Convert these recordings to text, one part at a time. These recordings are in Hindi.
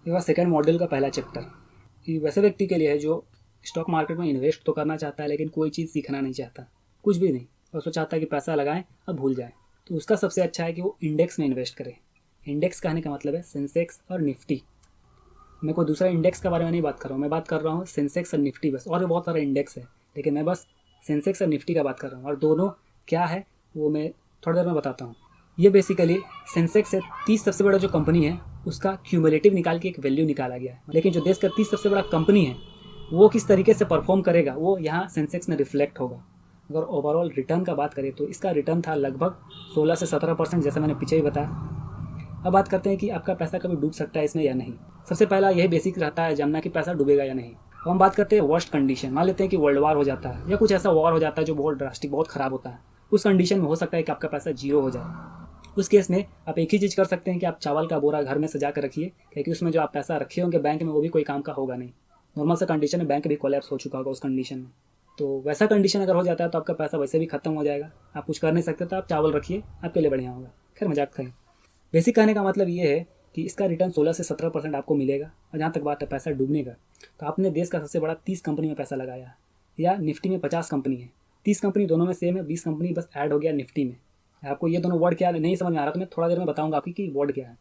ये हुआ सेकंड मॉड्यूल का पहला चैप्टर। ये वैसे व्यक्ति के लिए है जो स्टॉक मार्केट में इन्वेस्ट तो करना चाहता है लेकिन कोई चीज़ सीखना नहीं चाहता, कुछ भी नहीं, और उसको चाहता है कि पैसा लगाएं और भूल जाए। तो उसका सबसे अच्छा है कि वो इंडेक्स में इन्वेस्ट करे। इंडेक्स कहने का मतलब है सेंसेक्स और निफ्टी। मैं कोई दूसरा इंडेक्स के बारे में नहीं बात कर रहा हूँ, मैं बात कर रहा हूँ सेंसेक्स और निफ्टी बस। और भी बहुत सारे इंडेक्स है लेकिन मैं बस सेंसेक्स और निफ्टी का बात कर रहा हूँ। और दोनों क्या है वो मैं थोड़ी देर में बताता हूँ। ये बेसिकली सेंसेक्स से 30 सबसे बड़ा जो कंपनी है उसका क्यूमुलेटिव निकाल के एक वैल्यू निकाला गया है। लेकिन जो देश का 30 सबसे बड़ा कंपनी है वो किस तरीके से परफॉर्म करेगा वो यहाँ सेंसेक्स में रिफ्लेक्ट होगा। अगर ओवरऑल रिटर्न का बात करें तो इसका रिटर्न था लगभग 16 से 17%, जैसा मैंने पीछे ही बताया। अब बात करते हैं कि आपका पैसा कभी डूब सकता है इसमें या नहीं। सबसे पहला यही बेसिक रहता है जानना कि पैसा डूबेगा या नहीं। अब हम बात करते हैं वर्स्ट कंडीशन। मान लेते हैं कि वर्ल्ड वार हो जाता है या कुछ ऐसा वॉर हो जाता है जो बहुत ड्रास्टिक, बहुत ख़राब होता है। उस कंडीशन में हो सकता है कि आपका पैसा जीरो हो जाए। उस केस में आप एक ही चीज़ कर सकते हैं कि आप चावल का बोरा घर में सजा कर रखिए, क्योंकि उसमें जो आप पैसा रखे होंगे बैंक में वो भी कोई काम का होगा नहीं। नॉर्मल सा कंडीशन में बैंक भी कोलैप्स हो चुका होगा उस कंडीशन में। तो वैसा कंडीशन अगर हो जाता है तो आपका पैसा वैसे भी खत्म हो जाएगा, आप कुछ कर नहीं सकते, तो आप चावल रखिए, आपके लिए बढ़िया होगा। खैर मजाक करें। बेसिक कहने का मतलब ये है कि इसका रिटर्न 16 से 17% आपको मिलेगा। और जहाँ तक बात है पैसा डूबने का, तो आपने देश का सबसे बड़ा 30 कंपनी में पैसा लगाया, या निफ्टी में 50 कंपनी है, 30 कंपनी दोनों में सेम है, 20 कंपनी बस ऐड हो गया निफ्टी में। आपको ये दोनों वर्ड क्या नहीं समझ में आ रहा तो मैं थोड़ा देर में बताऊंगा आपकी कि वर्ड क्या है।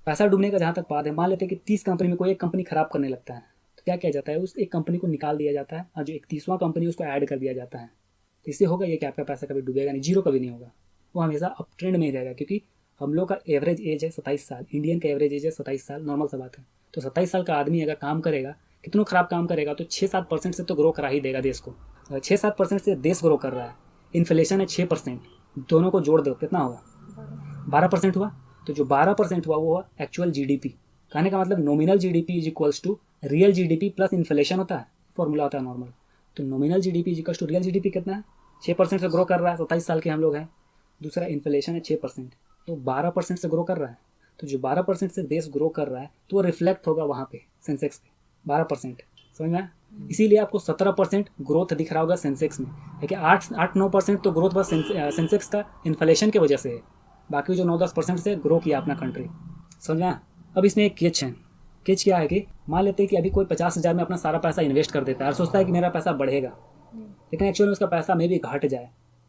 पैसा डूबने का जहाँ तक बात है, मान लेते हैं कि 30 कंपनी में कोई एक कंपनी खराब करने लगता है, तो क्या किया जाता है, उस एक कंपनी को निकाल दिया जाता है और जो 31वां कंपनी उसको ऐड कर दिया जाता है। तो इससे होगा ये कि आपका पैसा कभी डूबेगा नहीं, जीरो कभी नहीं होगा, वो हमेशा अप ट्रेंड में ही रहेगा। क्योंकि हम लोग का एवरेज एज है 27 साल, इंडियन का एवरेज एज है 27 साल, नॉर्मल सा बात है। तो 27 साल का आदमी अगर काम करेगा, कितना खराब काम करेगा, तो 6-7% से तो ग्रो करा ही देगा देश को। 6-7% से देश ग्रो कर रहा है, इन्फ्लेशन है 6%, दोनों को जोड़ दो कितना होगा, 12% हुआ। तो जो 12% हुआ वो हुआ एक्चुअल जीडीपी। कहने का मतलब nominal GDP is equals to real GDP plus inflation होता है, फॉर्मूला होता है नॉर्मल। तो nominal GDP is equals to real GDP कितना है, 6% से ग्रो कर रहा है, 27 साल के हम लोग हैं। दूसरा इन्फ्लेशन है 6%, तो 12% से ग्रो कर रहा है। तो जो 12% से देश ग्रो कर रहा है तो वो रिफ्लेक्ट होगा वहाँ पे सेंसेक्स पे 12%, समझ में आया? इसीलिए आपको 17% ग्रोथ दिख रहा होगा सेंसेक्स में, लेकिन 8-9% तो ग्रोथ बस सेंसेक्स का इन्फ्लेशन की वजह से है, बाकी जो 9-10% से ग्रो किया अपना कंट्री, समझ में आया? अब इसमें एक केच है। केच क्या है कि मान लेते हैं कि अभी कोई 50,000 में अपना सारा पैसा इन्वेस्ट कर देता है और सोचता है कि मेरा पैसा बढ़ेगा, लेकिन एक्चुअली में उसका पैसा में भी घट जाए,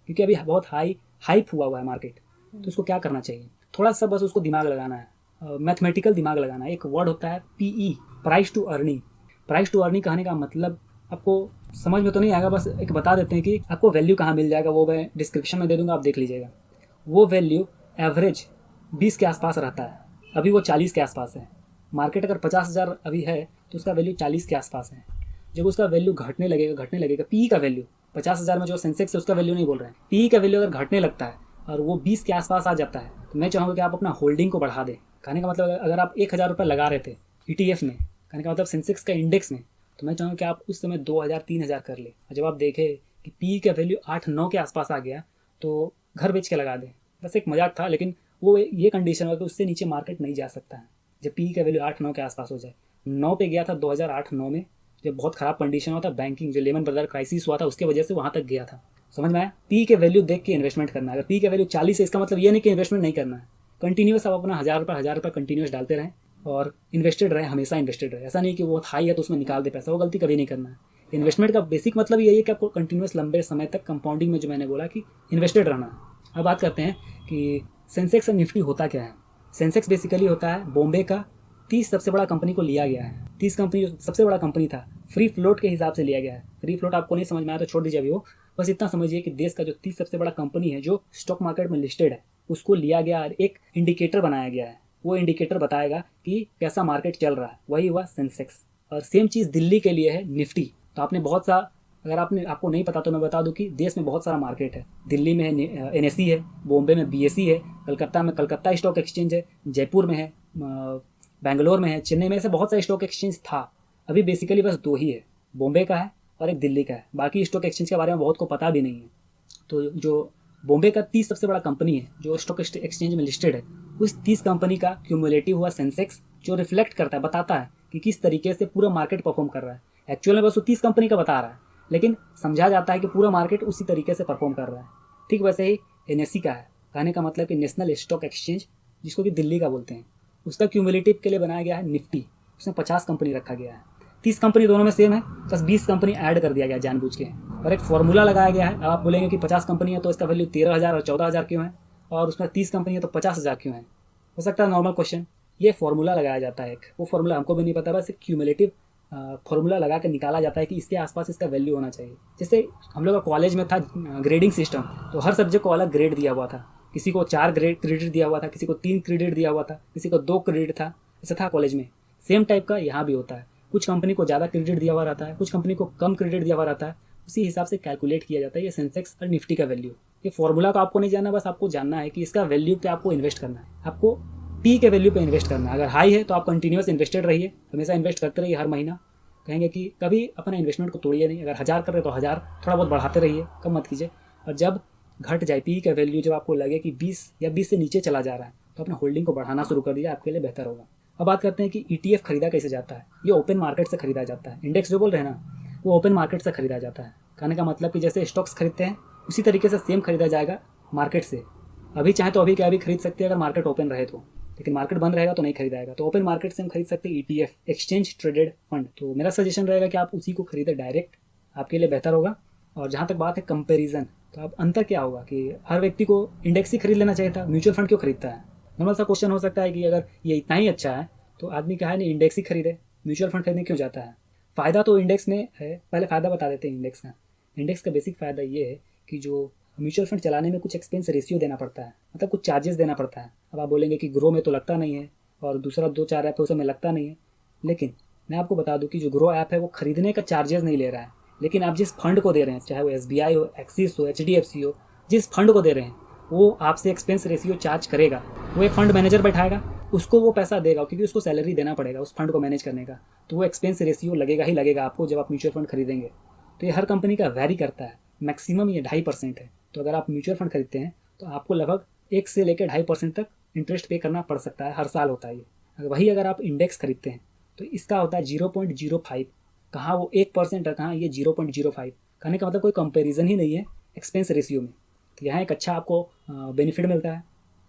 क्योंकि अभी बहुत हाइप हुआ है मार्केट। तो उसको क्या करना चाहिए, थोड़ा सा बस उसको दिमाग लगाना है, मैथमेटिकल दिमाग लगाना है। एक वर्ड होता है PE, price to earning. Price to earning कहने का मतलब आपको समझ में तो नहीं आएगा, बस एक बता देते हैं कि आपको वैल्यू कहाँ मिल जाएगा, वो मैं डिस्क्रिप्शन में दे दूंगा, आप देख लीजिएगा। वो वैल्यू एवरेज 20 के आसपास रहता है, अभी वो 40 के आसपास है। मार्केट अगर 50,000 अभी है तो उसका वैल्यू 40 के आसपास है। जब उसका वैल्यू घटने लगेगा, पी का वैल्यू 50,000 में जो सेंसेक्स है उसका वैल्यू नहीं बोल रहे हैं, पी का वैल्यू अगर घटने लगता है और वो 20 के आसपास आ जाता है, तो मैं चाहूँगा कि आप अपना होल्डिंग को बढ़ा दें। कहने का मतलब अगर आप 1,000 रुपये लगा रहे थे ETF में, कहने का मतलब सेंसेक्स का इंडेक्स में, तो मैं चाहूँगा कि आप उस समय 2,000-3,000 कर ले। और जब आप देखें कि पी का वैल्यू 8-9 के आसपास आ गया तो घर बेच के लगा दें। बस एक मजाक था, लेकिन वो ये कंडीशन है कि उससे नीचे मार्केट नहीं जा सकता है जब पी का वैल्यू 8-9 के आसपास हो जाए। 9 पे गया था 2008-9 में, जब बहुत ख़राब कंडीशन हुआ था, बैंकिंग जो लेमन ब्रदर क्राइसिस हुआ था उसके वजह से वहाँ तक गया था। समझ में आया? पी के वैल्यू देख के इन्वेस्टमेंट करना है। अगर पी के वैल्यू 40 है इसका मतलब ये नहीं कि इन्वेस्टमेंट नहीं करना है, कंटिन्यूस आप अपना 1,000 रुपये कंटिन्यूस डालते रहें और इन्वेस्टेड रहें, हमेशा इन्वेस्टेड रहे। ऐसा नहीं कि वो हाई है तो उसमें निकाल दे पैसा, वो गलती कभी नहीं करना है। इन्वेस्टमेंट का बेसिक मतलब यही है कि आपको कंटिन्यूस लंबे समय तक कंपाउंडिंग में, जो मैंने बोला कि इन्वेस्टेड रहना है। अब बात करते हैं कि सेंसेक्स और निफ्टी होता क्या है। सेंसेक्स बेसिकली होता है बॉम्बे का 30 सबसे बड़ा कंपनी को लिया गया है। 30 कंपनी जो सबसे बड़ा कंपनी था, फ्री फ्लोट के हिसाब से लिया गया है। फ्री फ्लोट आपको नहीं समझ में आया तो छोड़ दीजिए अभी वो, बस इतना समझिए कि देश का जो 30 सबसे बड़ा कंपनी है जो स्टॉक मार्केट में लिस्टेड है उसको लिया गया और एक इंडिकेटर बनाया गया है। वो इंडिकेटर बताएगा कि कैसा मार्केट चल रहा है, वही हुआ सेंसेक्स। और सेम चीज़ दिल्ली के लिए है निफ्टी। तो आपने बहुत सा, अगर आपको नहीं पता तो मैं बता दूं कि देश में बहुत सारा मार्केट है। दिल्ली में है NSE है, बॉम्बे में BSE है, कलकत्ता में कलकत्ता स्टॉक एक्सचेंज है, जयपुर में है, बेंगलोर में है, चेन्नई में, ऐसे बहुत सारे स्टॉक एक्सचेंज था। अभी बेसिकली बस 2 ही है, बॉम्बे का है और एक दिल्ली का है। बाकी स्टॉक एक्सचेंज के बारे में बहुत को पता भी नहीं है। तो जो बॉम्बे का 30 सबसे बड़ा कंपनी है जो स्टॉक एक्सचेंज में लिस्टेड है, उस 30 कंपनी का क्यूमुलेटिव हुआ सेंसेक्स, जो रिफ्लेक्ट करता है, बताता है कि किस तरीके से पूरा मार्केट परफॉर्म कर रहा है। एक्चुअल में बस वो 30 कंपनी का बता रहा है, लेकिन समझा जाता है कि पूरा मार्केट उसी तरीके से परफॉर्म कर रहा है। ठीक वैसे ही NSE का है, कहने का मतलब कि नेशनल स्टॉक एक्सचेंज, जिसको कि दिल्ली का बोलते हैं, उसका क्यूमुलेटिव के लिए बनाया गया है निफ्टी। उसमें 50 कंपनी रखा गया है, 30 कंपनी दोनों में सेम है, बस 20 कंपनी ऐड कर दिया गया जानबूझ के, और एक फॉर्मूला लगाया गया है। अब आप बोलेंगे कि 50 कंपनी है तो इसका वैल्यू 13,000 और 14,000 क्यों है, और उसमें 30 कंपनी है तो 50,000 क्यों है। हो सकता है नॉर्मल क्वेश्चन, ये फॉर्मूला लगाया जाता है एक, वो फॉर्मूला हमको भी नहीं पता, बस एक क्यूमुलेटिव फॉर्मूला लगा के निकाला जाता है कि इसके आसपास इसका वैल्यू होना चाहिए। जैसे हम लोग का कॉलेज में था ग्रेडिंग सिस्टम, तो हर सब्जेक्ट को अलग ग्रेड दिया हुआ था, किसी को 4 क्रेडिट दिया हुआ था, किसी को 3 क्रेडिट दिया हुआ था, किसी को 2 क्रेडिट था, ऐसा था कॉलेज में। सेम टाइप का यहाँ भी होता है, कुछ कंपनी को ज़्यादा क्रेडिट दिया हुआ रहता है, कुछ कंपनी को कम क्रेडिट दिया हुआ रहता है, उसी हिसाब से कैलकुलेट किया जाता है ये सेंसेक्स और निफ्टी का वैल्यू। ये फॉर्मूला को आपको नहीं जानना, बस आपको जानना है कि इसका वैल्यू पे आपको इन्वेस्ट करना है, आपको पी के वैल्यू पे इन्वेस्ट करना है। अगर हाई है तो आप कंटिन्यूस इन्वेस्टेड रहिए, हमेशा इन्वेस्ट करते रहिए हर महीना। कहेंगे कि कभी अपना इन्वेस्टमेंट को तोड़िए नहीं, अगर 1000 कर रहे तो 1000 थोड़ा बहुत बढ़ाते रहिए, कम मत कीजिए। और जब घट जाए पी का वैल्यू, जब आपको लगे कि 20 या 20 से नीचे चला जा रहा है, तो अपना होल्डिंग को बढ़ाना शुरू कर दीजिए, आपके लिए बेहतर होगा। अब बात करते हैं कि ETF खरीदा कैसे जाता है। ये ओपन मार्केट से खरीदा जाता है, इंडेक्स जो बोल रहे हैं ना, वो ओपन मार्केट से खरीदा जाता है। कहने का मतलब कि जैसे स्टॉक्स खरीदते हैं उसी तरीके से सेम खरीदा जाएगा मार्केट से। अभी चाहे तो अभी क्या अभी खरीद सकते हैं अगर मार्केट ओपन रहे तो, लेकिन मार्केट बंद रहेगा तो नहीं खरीदाएगा। तो ओपन मार्केट से हम खरीद सकते हैं ETF, एक्सचेंज ट्रेडेड फंड। तो मेरा सजेशन रहेगा कि आप उसी को खरीदें डायरेक्ट, आपके लिए बेहतर होगा। और जहाँ तक बात है कंपैरिजन, तो अब अंतर क्या होगा कि हर व्यक्ति को इंडेक्स ही खरीद लेना चाहिए था, म्यूचुअल फंड क्यों खरीदता है। नॉर्मल सा क्वेश्चन हो सकता है कि अगर ये इतना ही अच्छा है तो आदमी क्या है नहीं इंडेक्स ही खरीदे, म्यूचुअल फंड खरीदने क्यों जाता है। फ़ायदा तो इंडेक्स में है, पहले फ़ायदा बता देते हैं इंडेक्स का। इंडेक्स का बेसिक फ़ायदा ये है कि जो म्यूचुअल फंड चलाने में कुछ एक्सपेंस रेशियो देना पड़ता है, मतलब कुछ चार्जेस देना पड़ता है। अब आप बोलेंगे कि ग्रो में तो लगता नहीं है और दूसरा 2-4 ऐप है उसमें लगता नहीं है, लेकिन मैं आपको बता दूं कि जो ग्रो ऐप है वो खरीदने का चार्जेस नहीं ले रहा है, लेकिन आप जिस फंड को दे रहे हैं, चाहे वो SBI हो, एक्सिस हो, HDFC हो, जिस फंड को दे रहे हैं वो आपसे एक्सपेंस रेशियो चार्ज करेगा। वो एक फंड मैनेजर बैठाएगा, उसको वो पैसा देगा क्योंकि उसको सैलरी देना पड़ेगा उस फंड को मैनेज करने का, तो वो एक्सपेंस रेशियो लगेगा ही लगेगा आपको जब आप म्यूचुअल फंड खरीदेंगे। तो ये हर कंपनी का वैरी करता है, मैक्सिमम ये 2.5% है। तो अगर आप म्यूचुअल फंड खरीदते हैं तो आपको लगभग 1 से लेकर 2.5% तक इंटरेस्ट पे करना पड़ सकता है, हर साल होता है ये। वही अगर आप इंडेक्स खरीदते हैं तो इसका होता है 0.05, कहाँ वो 1% है, कहाँ ये 0.05। कहने का मतलब कोई कंपैरिजन ही नहीं है एक्सपेंस रेशियो में। तो यहाँ एक अच्छा आपको बेनिफिट मिलता है,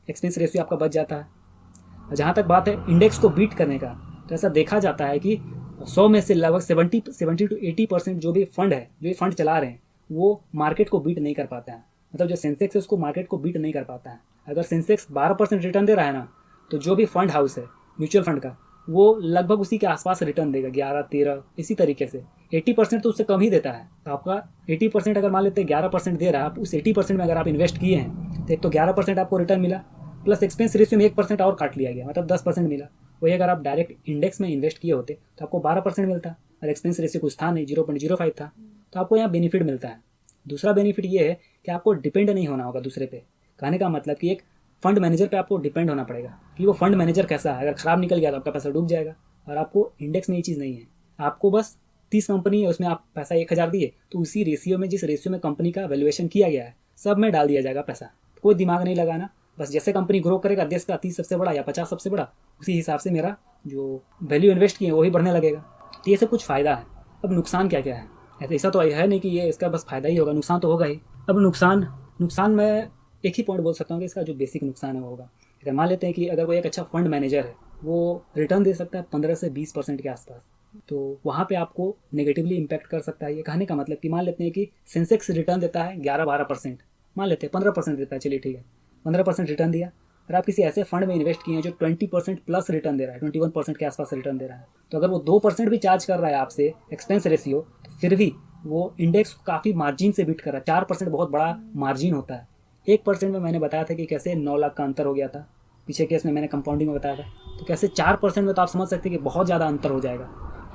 एक्सपेंस रेशियो आपका बच जाता है। जहाँ तक बात है इंडेक्स को बीट करने का, तो ऐसा देखा जाता है कि 100 में से लगभग 70 to 80% जो भी फंड है, जो भी फंड चला रहे हैं, वो मार्केट को बीट नहीं कर पाता है। मतलब जो सेंसेक्स है उसको मार्केट को बीट नहीं कर पाता है। अगर सेंसेक्स 12% रिटर्न दे रहा है ना, तो जो भी फंड हाउस है म्यूचुअल फंड का, वो लगभग उसी के आसपास रिटर्न देगा, 11-13 इसी तरीके से। 80% तो उससे कम ही देता है। तो आपका 80% अगर मान लेते हैं 11% दे रहा है, आप उस 80% में अगर आप इन्वेस्ट किए हैं तो एक तो 11% आपको रिटर्न मिला, प्लस एक्सपेंस रेशियो में 1% और काट लिया गया, मतलब 10% मिला। वही अगर आप डायरेक्ट इंडेक्स में इन्वेस्ट किए होते तो आपको 12% मिलता, और एक्सपेंस रेशियो कुछ था नहीं, 0.05 था, तो आपको यहाँ बेनिफिट मिलता है। दूसरा बेनिफिट ये है कि आपको डिपेंड नहीं होना होगा दूसरे पे। कहने का मतलब कि एक फंड मैनेजर पे आपको डिपेंड होना पड़ेगा कि वो फंड मैनेजर कैसा है। अगर ख़राब निकल गया तो आपका पैसा डूब जाएगा। और आपको इंडेक्स में ये चीज़ नहीं है, आपको बस 30 कंपनी है, उसमें आप पैसा 1000 दिए तो उसी रेशियो में, जिस रेशियो में कंपनी का वैल्यूएशन किया गया है, सब में डाल दिया जाएगा पैसा। कोई दिमाग नहीं लगाना, बस जैसे कंपनी ग्रो करेगा, देश का 30 सबसे बड़ा या 50 सबसे बड़ा, उसी हिसाब से मेरा जो वैल्यू इन्वेस्ट किए वही बढ़ने लगेगा। तो ये सब कुछ फ़ायदा है। अब नुकसान क्या क्या है, ऐसा तो है नहीं कि ये इसका बस फ़ायदा ही होगा, नुकसान तो होगा ही। अब नुकसान मैं एक ही पॉइंट बोल सकता हूँ कि इसका जो बेसिक नुकसान है वो होगा। अगर मान लेते हैं कि अगर कोई एक अच्छा फंड मैनेजर है, वो रिटर्न दे सकता है 15 से 20% के आसपास, तो वहाँ पे आपको नेगेटिवली इम्पैक्ट कर सकता है। ये कहने का मतलब कि मान लेते हैं कि सेंसेक्स रिटर्न देता है 11-12%, मान लेते हैं 15% देता है, चलिए ठीक है 15% रिटर्न दिया, और आप किसी ऐसे फंड में इन्वेस्ट किए हैं जो 20% प्लस रिटर्न दे रहा है, 21% के आसपास रिटर्न दे रहा है, तो अगर वो 2% भी चार्ज कर रहा है आपसे एक्सपेंस रेशियो, तो फिर भी वो इंडेक्स को काफ़ी मार्जिन से बीट कर रहा है। 4% बहुत बड़ा मार्जिन होता है। 1% में मैंने बताया था कि कैसे 9 लाख का अंतर हो गया था, पीछे केस में मैंने कंपाउंडिंग में बताया था, तो कैसे 4% में तो आप समझ सकते हैं कि बहुत ज़्यादा अंतर हो जाएगा।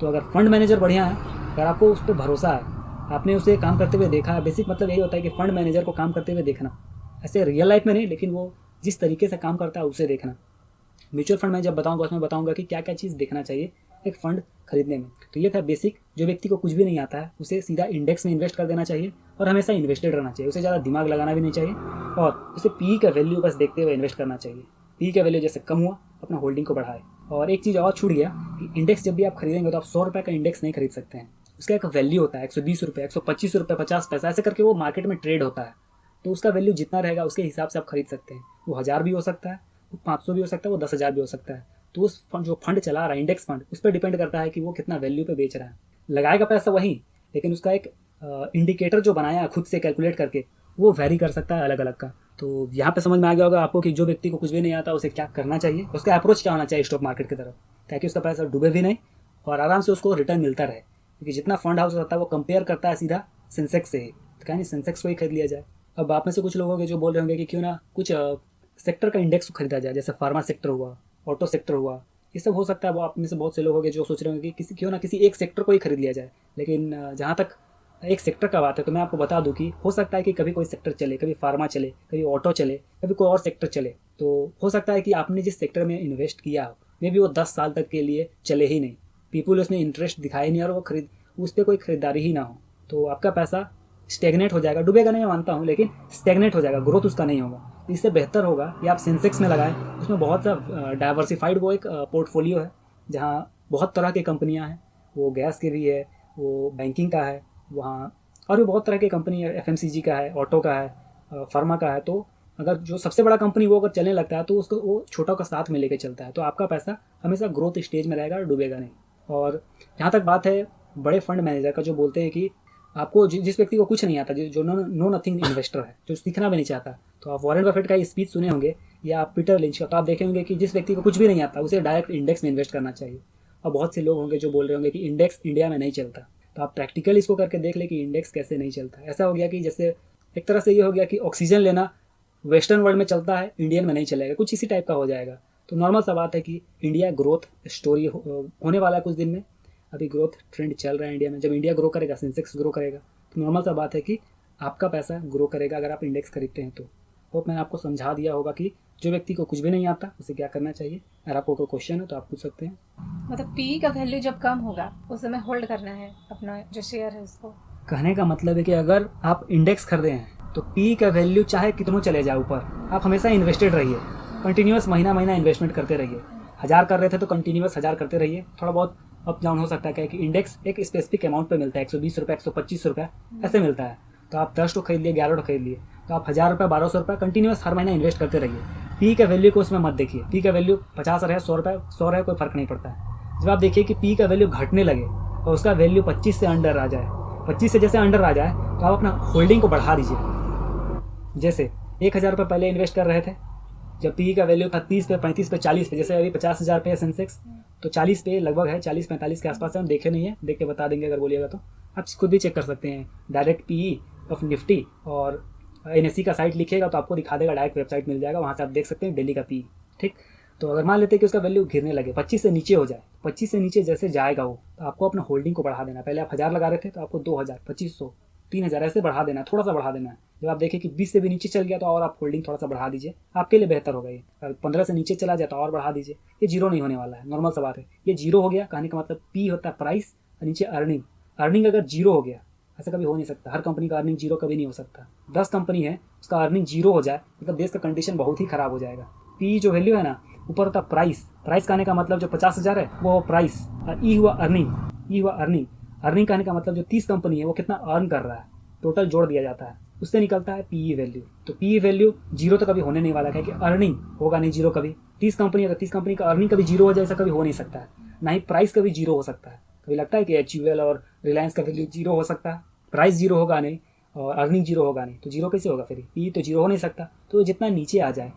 तो अगर फंड मैनेजर बढ़िया है, अगर आपको उस पर भरोसा है, आपने उसे काम करते हुए देखा है, बेसिक मतलब यही होता है कि फंड मैनेजर को काम करते हुए देखना, ऐसे रियल लाइफ में नहीं, लेकिन वो जिस तरीके से काम करता है उसे देखना। म्यूचुअल फंड में जब बताऊंगा उसमें बताऊंगा कि क्या क्या चीज़ देखना चाहिए एक फ़ंड खरीदने में। तो ये था बेसिक। जो व्यक्ति को कुछ भी नहीं आता है उसे सीधा इंडेक्स में इन्वेस्ट कर देना चाहिए और हमेशा इन्वेस्टेड रहना चाहिए, उसे ज़्यादा दिमाग लगाना भी नहीं चाहिए, और उसे पी का वैल्यू बस देखते हुए इन्वेस्ट करना चाहिए। पी का वैल्यू जैसे कम हुआ अपना होल्डिंग को बढ़ाए। और एक चीज़ और छूट गया कि इंडेक्स जब भी आप खरीदेंगे तो आप 100 रुपये का इंडेक्स नहीं खरीद सकते हैं, उसका एक वैल्यू होता है 120 रुपये, 125 रुपये, 50 पैसा, ऐसे करके वो मार्केट में ट्रेड होता है। तो उसका वैल्यू जितना रहेगा उसके हिसाब से आप खरीद सकते हैं। वो 1000 भी हो सकता है, वो 500 भी हो सकता है, वो 10,000 भी हो सकता है। तो उस फंड जो फंड चला रहा है इंडेक्स फंड, उस पर डिपेंड करता है कि वो कितना वैल्यू पे बेच रहा है। लगाएगा पैसा वही, लेकिन उसका एक इंडिकेटर जो बनाया है खुद से कैलकुलेट करके, वो वेरी कर सकता है अलग अलग का। तो यहाँ पे समझ में आ गया होगा आपको कि जो व्यक्ति को कुछ भी नहीं आता उसे क्या करना चाहिए, उसका अप्रोच क्या होना चाहिए स्टॉक मार्केट की तरफ, ताकि उसका पैसा डूबे भी नहीं और आराम से उसको रिटर्न मिलता रहे। क्योंकि जितना फंड हाउस होता है वो कंपेयर करता है सीधा सेंसेक्स से ही, तो कहीं नहीं सेंसेक्स को ही खरीद लिया जाए। अब आप में से कुछ लोग होंगे जो बोल रहे होंगे कि क्यों ना कुछ सेक्टर का इंडेक्स खरीदा जाए, जैसे फार्मा सेक्टर हुआ, ऑटो सेक्टर हुआ, ये सब हो सकता है। वो आप में से बहुत से लोग होंगे जो सोच रहे होंगे कि क्यों ना किसी एक सेक्टर को ही खरीद लिया जाए। लेकिन जहाँ तक एक सेक्टर का बात है तो मैं आपको बता दूं कि हो सकता है कि कभी कोई सेक्टर चले, कभी फार्मा चले, कभी ऑटो चले, कभी कोई और सेक्टर चले। तो हो सकता है कि आपने जिस सेक्टर में इन्वेस्ट किया हो मे भी वो 10 साल तक के लिए चले ही नहीं, पीपल उसमें इंटरेस्ट दिखाए नहीं और वो उस पर कोई खरीदारी ही ना हो, तो आपका पैसा स्टेगनेट हो जाएगा। डूबेगा नहीं मैं मानता हूँ, लेकिन स्टेगनेट हो जाएगा, ग्रोथ उसका नहीं होगा। तो इससे बेहतर होगा कि आप सेंसेक्स में लगाएं। उसमें बहुत सा डाइवर्सिफाइड वो एक पोर्टफोलियो है जहाँ बहुत तरह की कंपनियाँ हैं, वो गैस की भी है, वो बैंकिंग का है, वहाँ और भी बहुत तरह की कंपनी है, FMCG का है, ऑटो का है, फार्मा का है। तो अगर जो सबसे बड़ा कंपनी वो अगर चलने लगता है तो उसको वो छोटा का साथ में लेके चलता है, तो आपका पैसा हमेशा ग्रोथ स्टेज में रहेगा और डूबेगा नहीं। और जहाँ तक बात है बड़े फंड मैनेजर का, जो बोलते हैं कि आपको जिस व्यक्ति को कुछ नहीं आता, जो नो नथिंग इन्वेस्टर है, जो सीखना भी नहीं चाहता, तो आप वॉरेन बफेट का ही स्पीच सुने होंगे या आप पीटर लिंच का, तो आप देखे होंगे कि जिस व्यक्ति को कुछ भी नहीं आता उसे डायरेक्ट इंडेक्स में इन्वेस्ट करना चाहिए। और बहुत से लोग होंगे जो बोल रहे होंगे कि इंडेक्स इंडिया में नहीं चलता, तो आप प्रैक्टिकल इसको करके देख ले कि इंडेक्स कैसे नहीं चलता। ऐसा हो गया कि जैसे एक तरह से ये हो गया कि ऑक्सीजन लेना वेस्टर्न वर्ल्ड में चलता है, इंडियन में नहीं चलेगा, कुछ इसी टाइप का हो जाएगा। तो नॉर्मल सा बात है कि इंडिया ग्रोथ स्टोरी होने वाला है कुछ दिन में। अभी ग्रोथ ट्रेंड चल रहा है इंडिया में, जब इंडिया ग्रो करेगा सेंसेक्स ग्रो करेगा, तो नॉर्मल सा बात है कि आपका पैसा ग्रो करेगा अगर आप इंडेक्स खरीदते हैं। तो होप मैंने आपको समझा दिया होगा कि जो व्यक्ति को कुछ भी नहीं आता उसे क्या करना चाहिए। अगर आपको कोई क्वेश्चन है तो आप पूछ सकते हैं। मतलब पी का वैल्यू जब कम होगा उस समय होल्ड करना है अपना जो शेयर है उसको। कहने का मतलब है कि अगर आप इंडेक्स खरीदे हैं तो पी का वैल्यू चाहे कितनों चले जाए ऊपर, आप हमेशा इन्वेस्टेड रहिए, कंटिन्यूस महीना महीना इन्वेस्टमेंट करते रहिए। 1000 कर रहे थे तो कंटिन्यूस 1000 करते रहिए। थोड़ा बहुत अप डाउन हो सकता है, क्या कि इंडेक्स एक स्पेसिफिक अमाउंट पे मिलता है, 120 रुपये, 125 रुपये ऐसे मिलता है। तो आप 10 तो खरीद लिए, 11 तो खरीद लिए, तो आप 1000 रुपये, 1200 रुपये कंटिन्यूस हर महीना इन्वेस्ट करते रहिए। पी का वैल्यू को उसमें मत देखिए। पी का वैल्यू 50 रहे, 100 रुपये, 100 रहे, कोई फर्क नहीं पड़ता है। जब आप देखिए कि पी का वैल्यू घटने लगे और उसका वैल्यू 25 से अंडर आ जाए, 25 से जैसे अंडर आ जाए तो आप अपना होल्डिंग को बढ़ा दीजिए। जैसे 1000 रुपये पहले इन्वेस्ट कर रहे थे, जब पी का वैल्यू था 30 पे, 35 पे, 40 पे, जैसे अभी 50,000 पे है सेंसेक्स, तो 40 पे लगभग है, 40-45 के आसपास है। हम देखे नहीं है, देख के बता देंगे अगर बोलिएगा तो। आप खुद भी चेक कर सकते हैं, डायरेक्ट पी ऑफ निफ्टी और NSE का साइट लिखिएगा तो आपको दिखा देगा, डायरेक्ट वेबसाइट मिल जाएगा, वहाँ से आप देख सकते हैं डेली का पी। ठीक, तो अगर मान लेते हैं कि उसका वैल्यू गिरने लगे, 25 से नीचे हो जाए, 25 से नीचे जैसे जाएगा वो, तो आपको अपना होल्डिंग को बढ़ा देना। पहले आप 1000 लगा रहे थे तो आपको 2000, 2500, 3000 ऐसे बढ़ा देना, थोड़ा सा बढ़ा देना है। जब आप देखें कि 20 से भी नीचे चल गया तो और आप होल्डिंग थोड़ा सा बढ़ा दीजिए, आपके लिए बेहतर होगा। ये 15 से नीचे चला जाए तो और बढ़ा दीजिए। ये जीरो नहीं होने वाला है, नॉर्मल सा बात है। ये जीरो हो गया, कहने का मतलब पी होता है प्राइस और नीचे अर्निंग। अर्निंग अगर जीरो हो गया, ऐसा कभी हो नहीं सकता, हर कंपनी का अर्निंग जीरो कभी नहीं हो सकता। 10 कंपनी है, उसका अर्निंग जीरो हो जाए मतलब देश का कंडीशन बहुत ही खराब हो जाएगा। पी जो वैल्यू है ना, ऊपर होता प्राइस। प्राइस कहने का मतलब जो 50,000 है वो प्राइस, और ई हुआ अर्निंग। ई हुआ अर्निंग। अर्निंग कहने का मतलब जो 30 कंपनी है वो कितना अर्न कर रहा है, टोटल जोड़ दिया जाता है, उससे निकलता है पीई वैल्यू। तो पीई वैल्यू जीरो तो कभी होने नहीं वाला है, क्योंकि अर्निंग होगा नहीं जीरो कभी। 30 कंपनी है तो 30 कंपनी का अर्निंग कभी जीरो हो जाए, ऐसा कभी हो नहीं सकता है। ना ही प्राइस कभी जीरो हो सकता है। कभी लगता है कि HUL और रिलायंस का वैल्यू जीरो हो सकता है, प्राइस जीरो होगा नहीं और अर्निंग जीरो होगा नहीं, तो जीरो कैसे होगा फिर? पी तो जीरो हो नहीं सकता। तो जितना नीचे आ जाए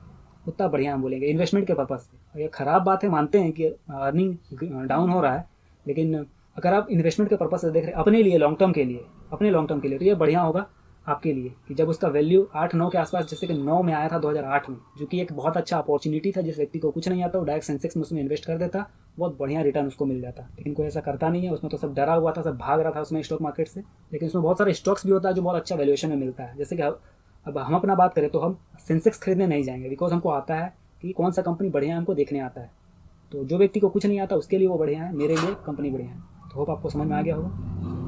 उतना बढ़िया हम बोलेंगे इन्वेस्टमेंट के पर्पज़ से। और ये ख़राब बात है, मानते हैं कि अर्निंग डाउन हो रहा है, लेकिन अगर आप इन्वेस्टमेंट के पर्पज़ से देख रहे हैं अपने लिए, लॉन्ग टर्म के लिए, अपने लॉन्ग टर्म के लिए, तो ये बढ़िया होगा आपके लिए कि जब उसका वैल्यू 8-9 के आसपास, जैसे कि 9 में आया था 2008 में, जो कि एक बहुत अच्छा अपॉर्चुनिटी था। जिस व्यक्ति को कुछ नहीं आता वो डायरेक्ट सेंसेक्स में उसमें इन्वेस्ट कर देता, बहुत बढ़िया रिटर्न उसको मिल जाता। लेकिन कोई ऐसा करता नहीं है, उसमें तो सब डरा हुआ था, सब भाग रहा था उसमें स्टॉक मार्केट से। लेकिन उसमें बहुत सारे स्टॉक्स भी होता है जो बहुत अच्छा वैल्यूएशन में मिलता है। जैसे कि अब हम अपना बात करें तो हम सेंसेक्स खरीदने नहीं जाएंगे, बिकॉज हमको आता है कि कौन सा कंपनी बढ़िया है, हमको देखने आता है। तो जो व्यक्ति को कुछ नहीं आता उसके लिए वो बढ़िया है, मेरे लिए कंपनी बढ़िया है। तो होप आपको समझ में आ गया होगा।